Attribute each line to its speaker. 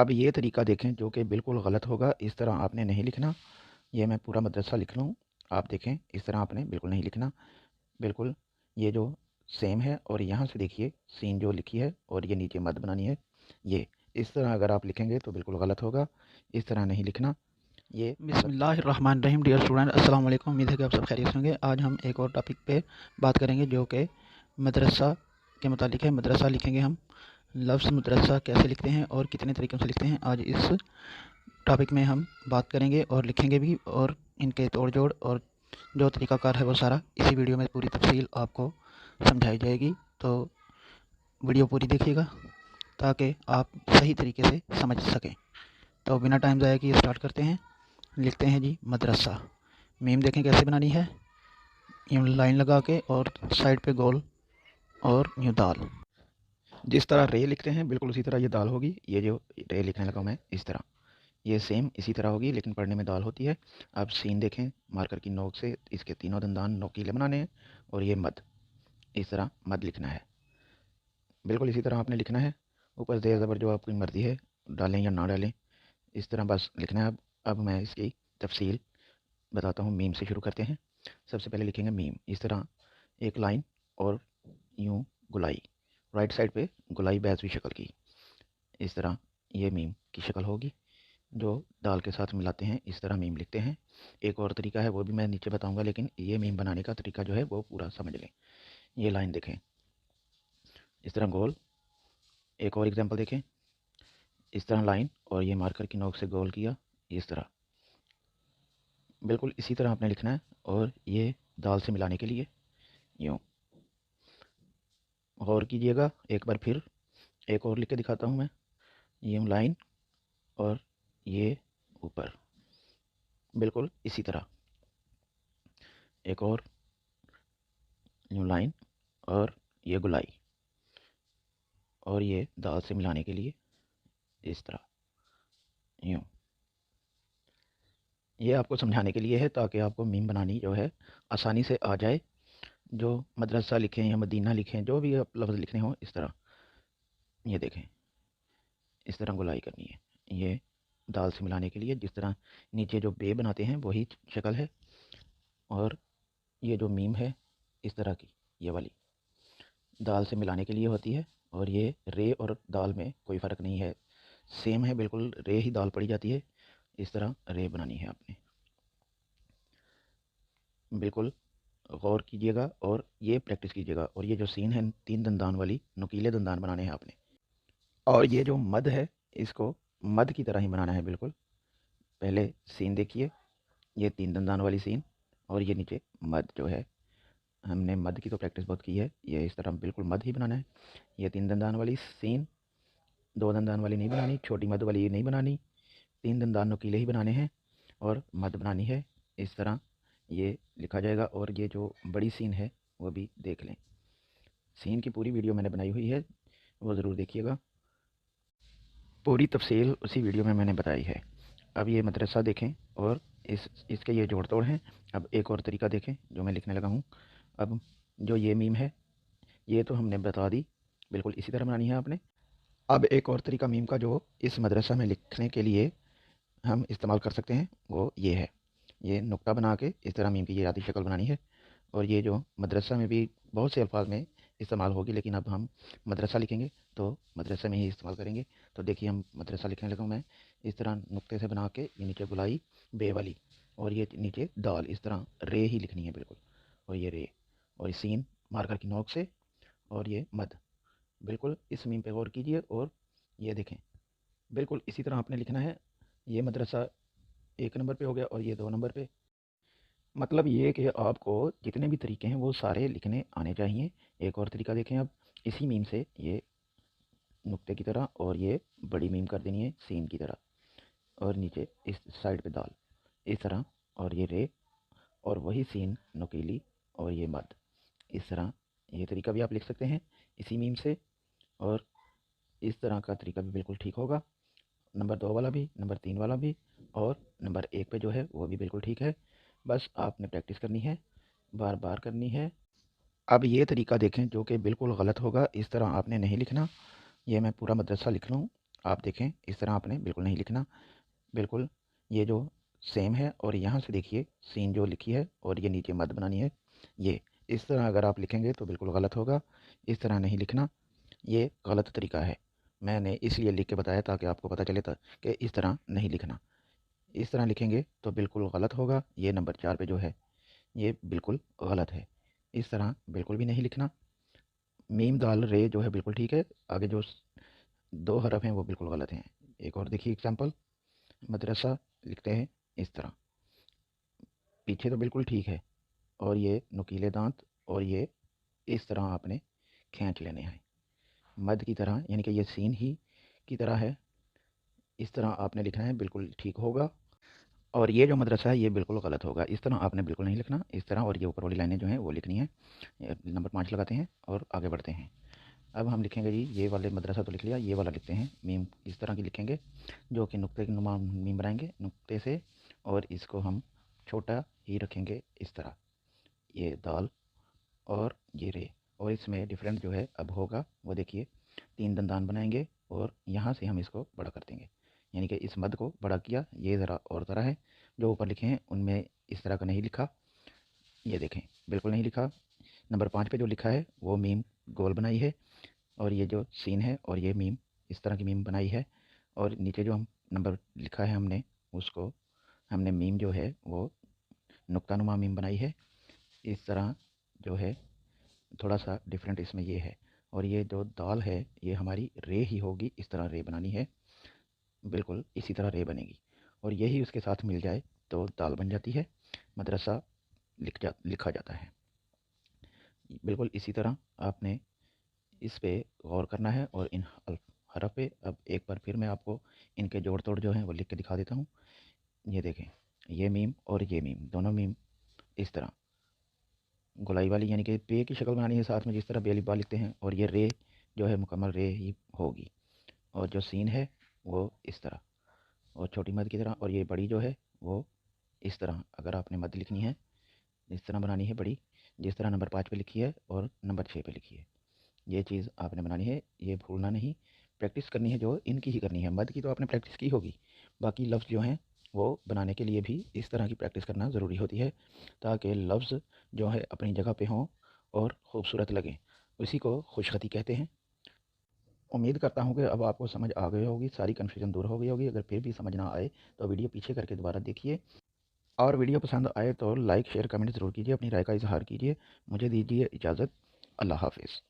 Speaker 1: अब ये तरीका देखें जो कि बिल्कुल गलत होगा। इस तरह आपने नहीं लिखना। ये मैं पूरा मदरसा लिख रहा हूँ, आप देखें इस तरह आपने बिल्कुल नहीं लिखना। बिल्कुल ये जो सेम है, और यहाँ से देखिए सीन जो लिखी है और ये नीचे मद बनानी है, ये इस तरह अगर आप लिखेंगे तो बिल्कुल गलत होगा। इस तरह नहीं लिखना। ये गलत।
Speaker 2: बिस्मिल्लाहिर्रहमानिर्रहीम। डियर स्टूडेंट, अस्सलाम वालेकुम। उम्मीद है कि आप सब खैरियत से होंगे। आज हम एक और टॉपिक पे बात करेंगे जो कि मदरसा के मुतालिक है। मदरसा लिखेंगे हम। लफ्ज़ मदरसा कैसे लिखते हैं और कितने तरीक़ों से लिखते हैं, आज इस टॉपिक में हम बात करेंगे और लिखेंगे भी, और इनके तोड़ जोड़ और जो तरीक़ाकार है वो सारा इसी वीडियो में पूरी तफसील आपको समझाई जाएगी। तो वीडियो पूरी देखिएगा ताकि आप सही तरीके से समझ सकें। तो बिना टाइम ज़ाया किए स्टार्ट करते हैं। लिखते हैं जी मदरसा। मीम देखें कैसे बनानी है, यूँ लाइन लगा के और साइड पे गोल और यूँ दाल।
Speaker 1: जिस तरह रे लिखते हैं बिल्कुल उसी तरह ये दाल होगी। ये जो रे लिखने लगा मैं इस तरह, ये सेम इसी तरह होगी लेकिन पढ़ने में दाल होती है। अब सीन देखें, मार्कर की नोक से इसके तीनों दंदान नोकीले बनाने हैं, और ये मद, इस तरह मद लिखना है। बिल्कुल इसी तरह आपने लिखना है। ऊपर ज़ेर ज़बर जो आपकी मर्ज़ी है डालें या ना डालें, इस तरह बस लिखना है। अब मैं इसकी तफसील बताता हूँ। मीम से शुरू करते हैं। सबसे पहले लिखेंगे मीम, इस तरह एक लाइन और यूँ गुलाई, राइट साइड पे गुलाई बैज़वी शक्ल की, इस तरह ये मीम की शक्ल होगी जो दाल के साथ मिलाते हैं। इस तरह मीम लिखते हैं। एक और तरीका है वो भी मैं नीचे बताऊंगा, लेकिन ये मीम बनाने का तरीका जो है वो पूरा समझ लें। ये लाइन देखें इस तरह गोल। एक और एग्जांपल देखें, इस तरह लाइन और ये मार्कर की नोक से गोल किया, इस तरह। बिल्कुल इसी तरह आपने लिखना है। और ये दाल से मिलाने के लिए यूँ। गौर कीजिएगा एक बार फिर, एक और लिख के दिखाता हूँ मैं। यूँ लाइन और ये ऊपर, बिल्कुल इसी तरह। एक और यूँ लाइन और ये गुलाई, और ये दाल से मिलाने के लिए इस तरह यूँ। ये आपको समझाने के लिए है ताकि आपको मीम बनानी जो है आसानी से आ जाए। जो मदरसा लिखें या मदीना लिखें, जो भी आप लफ्ज़ लिखने हो, इस तरह ये देखें, इस तरह गुलाई करनी है। ये दाल से मिलाने के लिए जिस तरह नीचे जो बे बनाते हैं वही शक्ल है, और ये जो मीम है इस तरह की, ये वाली दाल से मिलाने के लिए होती है। और ये रे और दाल में कोई फ़र्क नहीं है, सेम है बिल्कुल। रे ही दाल पड़ी जाती है। इस तरह रे बनानी है आपने। बिल्कुल गौर कीजिएगा और ये प्रैक्टिस कीजिएगा। और ये जो सीन है तीन दंदान वाली, नुकीले दंदान बनाने हैं आपने। और ये जो मद है इसको मद की तरह ही बनाना है बिल्कुल। पहले सीन देखिए, ये तीन दंदान वाली सीन, और ये नीचे मद जो है। हमने मद की तो प्रैक्टिस बहुत की है, ये इस तरह बिल्कुल मद ही बनाना है। ये तीन दंदान वाली सीन, दो दंदान वाली नहीं बनानी, छोटी मद वाली नहीं बनानी, तीन दंदान नुकीले ही बनाने हैं और मद बनानी है। इस तरह ये लिखा जाएगा। और ये जो बड़ी सीन है वो भी देख लें। सीन की पूरी वीडियो मैंने बनाई हुई है, वो ज़रूर देखिएगा। पूरी तफसील उसी वीडियो में मैंने बताई है। अब ये मदरसा देखें और इसके ये जोड़ तोड़ हैं। अब एक और तरीका देखें जो मैं लिखने लगा हूँ। अब जो ये मीम है ये तो हमने बता दी, बिल्कुल इसी तरह बनानी है आपने। अब एक और तरीका मीम का जो इस मदरसा में लिखने के लिए हम इस्तेमाल कर सकते हैं वो ये है। ये नुक्ता बना के इस तरह मीम की ये आदि शक्ल बनानी है। और ये जो मदरसा में भी बहुत से अल्फाज में इस्तेमाल होगी, लेकिन अब हम मदरसा लिखेंगे तो मदरसा में ही इस्तेमाल करेंगे। तो देखिए हम मदरसा लिखने लगा हूँ मैं। इस तरह नुक्ते से बना के ये नीचे गुलाई बे वाली, और ये नीचे दाल, इस तरह रे ही लिखनी है बिल्कुल। और ये रे, और ये सीन मार्कर की नोक से, और ये मद। बिल्कुल इस मीम पे गौर कीजिए और ये देखें बिल्कुल इसी तरह आपने लिखना है। ये मदरसा एक नंबर पे हो गया और ये दो नंबर पे। मतलब ये कि आपको जितने भी तरीके हैं वो सारे लिखने आने चाहिए। एक और तरीका देखें अब, इसी मीम से ये नुक्ते की तरह, और ये बड़ी मीम कर देनी है सीन की तरह, और नीचे इस साइड पे दाल, इस तरह। और ये रे, और वही सीन नुकीली, और ये मद। इस तरह ये तरीका भी आप लिख सकते हैं इसी मीम से, और इस तरह का तरीका भी बिल्कुल ठीक होगा। नंबर 2 वाला भी, नंबर 3 वाला भी, और नंबर 1 पे जो है वो भी बिल्कुल ठीक है। बस आपने प्रैक्टिस करनी है, बार बार करनी है। अब ये तरीका देखें जो कि बिल्कुल गलत होगा। इस तरह आपने नहीं लिखना। ये मैं पूरा मदरसा लिख रहा हूँ, آپ دیکھیں اس طرح آپ نے بالکل نہیں لکھنا، بالکل یہ جو سیم ہے، اور یہاں سے دیکھیے سین جو لکھی ہے اور یہ نیچے مد بنانی ہے، یہ اس طرح اگر آپ لکھیں گے تو بالکل غلط ہوگا، اس طرح نہیں لکھنا، یہ غلط طریقہ ہے۔ میں نے اس لیے لکھ کے بتایا تاکہ آپ کو پتہ چلے کہ اس طرح نہیں لکھنا، اس طرح لکھیں گے تو بالکل غلط ہوگا۔ یہ نمبر 4 پہ جو ہے یہ بالکل غلط ہے، اس طرح بالکل بھی نہیں لکھنا۔ میم دال رے جو ہے بالکل ٹھیک ہے، آگے جو 2 حرف ہیں وہ بالکل غلط ہیں۔ ایک اور دیکھیے اگزامپل، مدرسہ لکھتے ہیں اس طرح، پیچھے تو بالکل ٹھیک ہے، اور یہ نکیلے دانت، اور یہ اس طرح آپ نے کھینچ لینے ہیں مد کی طرح، یعنی کہ یہ سین ہی کی طرح ہے، اس طرح آپ نے لکھنا ہے، بالکل ٹھیک ہوگا۔ اور یہ جو مدرسہ ہے یہ بالکل غلط ہوگا، اس طرح آپ نے بالکل نہیں لکھنا، اس طرح، اور یہ اوپر والی لائنیں جو ہیں وہ لکھنی ہیں۔ نمبر 5 لگاتے ہیں اور آگے بڑھتے ہیں۔ اب ہم لکھیں گے جی، یہ والے مدرسہ تو لکھ لیا، یہ والا لکھتے ہیں، میم اس طرح کی لکھیں گے جو کہ نقطے کی نما میم بنائیں گے نقطے سے، اور اس کو ہم چھوٹا ہی رکھیں گے اس طرح، یہ دال اور یہ رے، اور اس میں ڈفرینٹ جو ہے اب ہوگا وہ دیکھیے، 3 دندان بنائیں گے اور یہاں سے ہم اس کو بڑا کر دیں گے، یعنی کہ اس مد کو بڑا کیا، یہ ذرا اور طرح ہے، جو اوپر لکھے ہیں ان میں اس طرح کا نہیں لکھا، یہ دیکھیں بالکل نہیں لکھا۔ نمبر 5 پہ جو لکھا ہے وہ میم گول بنائی ہے، اور یہ جو سین ہے اور یہ میم اس طرح کی میم بنائی ہے، اور نیچے جو ہم نمبر لکھا ہے ہم نے اس کو ہم نے میم جو ہے وہ نقطہ نما میم بنائی ہے، اس طرح جو ہے تھوڑا سا ڈفرینٹ اس میں یہ ہے، اور یہ جو دال ہے یہ ہماری رے ہی ہوگی، اس طرح رے بنانی ہے، بالکل اسی طرح رے بنے گی، اور یہی اس کے ساتھ مل جائے تو دال بن جاتی ہے، مدرسہ لکھا جاتا ہے۔ بالکل اسی طرح آپ نے اس پہ غور کرنا ہے، اور ان حرف پہ اب ایک بار پھر میں آپ کو ان کے جوڑ توڑ جو ہیں وہ لکھ کے دکھا دیتا ہوں۔ یہ دیکھیں، یہ میم اور یہ میم دونوں میم اس طرح گولائی والی، یعنی کہ پے کی شکل بنانی ہے ساتھ میں، جس طرح بے الف با لکھتے ہیں، اور یہ رے جو ہے مکمل رے ہی ہوگی، اور جو سین ہے وہ اس طرح، اور چھوٹی مد کی طرح، اور یہ بڑی جو ہے وہ اس طرح، اگر آپ نے مد لکھنی ہے اس طرح بنانی ہے بڑی، جس طرح نمبر 5 پہ لکھی ہے اور نمبر 6 پہ لکھی ہے، یہ چیز آپ نے بنانی ہے، یہ بھولنا نہیں، پریکٹس کرنی ہے، جو ان کی ہی کرنی ہے، مد کی تو آپ نے پریکٹس کی ہوگی، باقی لفظ جو ہیں وہ بنانے کے لیے بھی اس طرح کی پریکٹس کرنا ضروری ہوتی ہے، تاکہ لفظ جو ہے اپنی جگہ پہ ہوں اور خوبصورت لگیں، اسی کو خوش خطی کہتے ہیں۔ امید کرتا ہوں کہ اب آپ کو سمجھ آ گئی ہوگی، ساری کنفیوژن دور ہو گئی ہوگی، اگر پھر بھی سمجھ نہ آئے تو ویڈیو پیچھے کر کے دوبارہ دیکھیے، اور ویڈیو پسند آئے تو لائک شیئر کمنٹ ضرور کیجیے، اپنی رائے کا اظہار کیجیے۔ مجھے دیجیے اجازت، اللہ حافظ۔